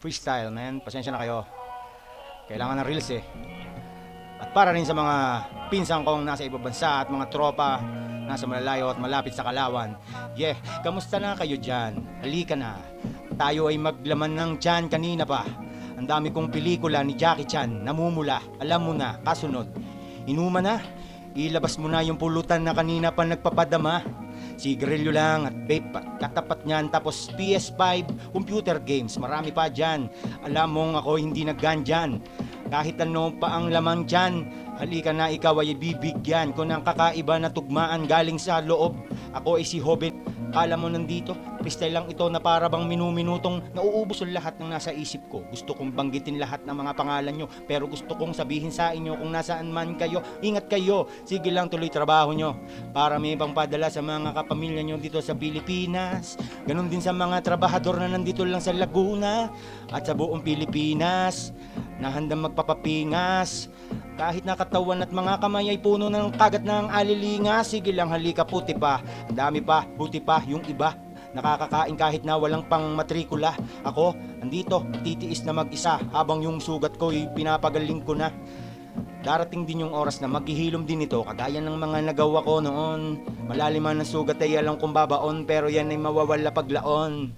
freestyle, man. Pasensya na kayo. Kailangan ng reels eh. At para rin sa mga pinsan kong nasa ibang bansa at mga tropa nasa malalayo at malapit sa Kalawan. Yeah, kamusta na kayo dyan? Halika na. Tayo ay maglaman ng tiyan kanina pa. Ang dami kong pelikula ni Jackie Chan, namumula, alam mo na, kasunod. Inuman na, ilabas mo na yung pulutan na kanina pa nagpapadama. Sigarilyo lang at vape katapat niyan, tapos PS5, computer games, marami pa dyan. Alam mong ako hindi naggan kahit ano pa ang laman dyan. Halika na, ikaw ay bibigyan ko ng kakaiba na tugmaan galing sa loob. Ako ay si Hobbit. Kala mo nandito, freestyle lang ito na para bang minuminutong nauubos ang lahat ng nasa isip ko. Gusto kong banggitin lahat ng mga pangalan nyo, pero gusto kong sabihin sa inyo kung nasaan man kayo, ingat kayo. Sige lang, tuloy trabaho nyo para may pangpadala sa mga kapamilya nyo dito sa Pilipinas. Ganon din sa mga trabahador na nandito lang sa Laguna at sa buong Pilipinas na handang magpapapingas. Kahit nakatawan at mga kamay ay puno ng kagat ng alilinga. Sige lang, halika, puti pa. Ang dami pa, buti pa yung iba. Nakakakain kahit na walang pang matrikula. Ako, andito, titiis na mag-isa habang yung sugat ko ay pinapagaling ko na. Darating din yung oras na maghihilom din ito kagaya ng mga nagawa ko noon. Malaliman ng sugat ay alam kong babaon, pero yan ay mawawala paglaon.